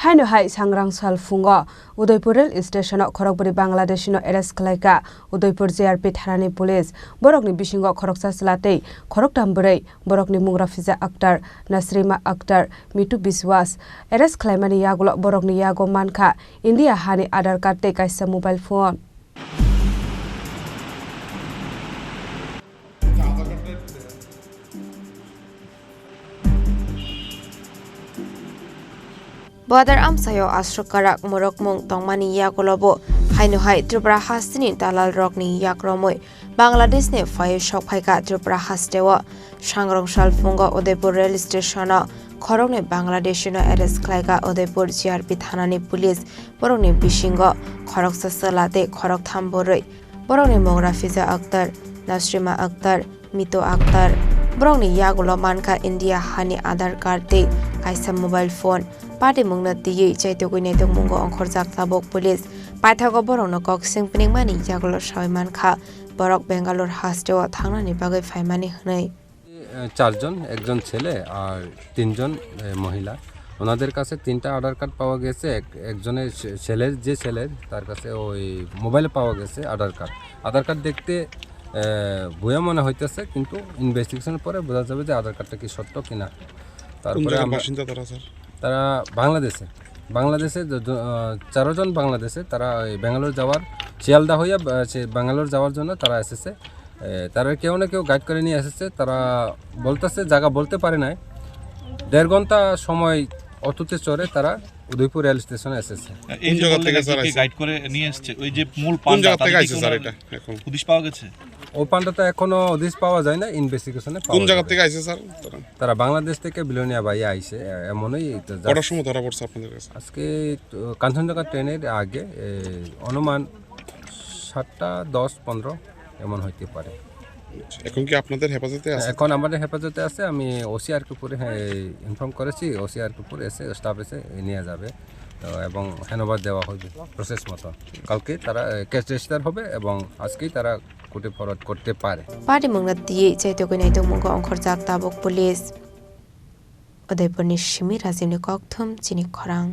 Haino hai Sangrongsal fungo Udaipur Stationo Khorokbrwi BangladeshinoArrest Khlaikha Udaipur GRP ThananiPolice borokni bisingo khoroksa slate Khorokbrwi borokni mungra fiza aktar Nasrima aktar Mitu Biswas arrest khlaimani yagulo borokni yago mankha India hani Aadhaar card te kaisa mobile phone Badar amsayo asrokarak morokmung tongmani yakolobo haino hai Tripura hastini dalal rokni yakromoi Bangladesh ne fayo shok phaika Tripura hastewa Sangrongsal fungo Udaipur rail stationo Khorang ne BangladeshinoArrest Khlaikha Udaipur GRP ThananiPolice borokni bisingo khoroksa salate khorok thamboroi borokni mongra fiza aktar Nasrima aktar Mito aktar borokni yagulo mankha India hani Aadhaar card te kaisa mobile phone Party mungna tiye chaitogoi netok mungo onkhorjak tabok police paithago borokno kok singpning mani yagulo sawaiman kha borok Bangalore hosteo thangnani bagai faimani hnai চারজন একজন ছেলে আর তিনজন মহিলা ওনাদের কাছে তিনটা আধার card পাওয়া গেছে একজনের ছেলের তার কাছে ওই মোবাইলে পাওয়া গেছে আধার কার্ড দেখতে ভুয়া মনে হইতেছে কিন্তু ইনভেস্টিগেশনের পরে বোঝা যাবে যে আধার কার্ডটা কি সত্য কিনা তারপরে তারা বাংলাদেশে চারজন বাংলাদেশে তারা ব্যাঙ্গালোর যাওয়ার শিয়ালদা হইয়া ব্যাঙ্গালোর যাওয়ার জন্য তারা এসেছে তারা কেউ না কেউ গাইড করে নিয়ে এসেছে তারা বলতেছে জায়গা বলতে পারে নাই 1.5 ঘন্টা সময় অটোতে চড়ে তারা উদয়পুর রেল স্টেশনে এসেছে এই জায়গা থেকে স্যার গাইড করে নিয়ে এসেছে ওই যে মূল পান্ডা থেকে আইছে স্যার এটা এখন পুলিশ পাওয়া গেছে ও পান্ডাটা এখনো হদিস পাওয়া যায় না ইনভেস্টিগেশনে কোন জায়গা থেকে আইছে স্যার তারা বাংলাদেশ থেকে বিলোনিয়া বাইরে আইছে এমনই কটার সময় ধরা পড়ছে আপনাদের কাছে আজকে কাঞ্চনজঙ্ঘা ট্রেনের আগে অনুমান 7টা 10-15 এমন হইতে পারে এখন কি আপনাদের হেফাজতে আছে এখন আমাদের হেফাজতে আছে আমি ওসিআরকে পুরে ইনফর্ম করেছি ওসিআরকে পুরে এসে স্টাফ এসে নিয়ে যাবে তো এবং হ্যান্ডওভার দেওয়া হবে প্রসেস মতো কালকে তারা কেস রেজিস্টার হবে এবং আজকেই তারা কোর্টে ফরওয়ার্ড করতে পারে পার্টি মংনা দিয়ে চাইতগই নাইতং মুঙ্গ অংখরজাক তাবক পুলিশ উদয়পুরনি সিমি রাজিমনি ককথম চিনি খরাং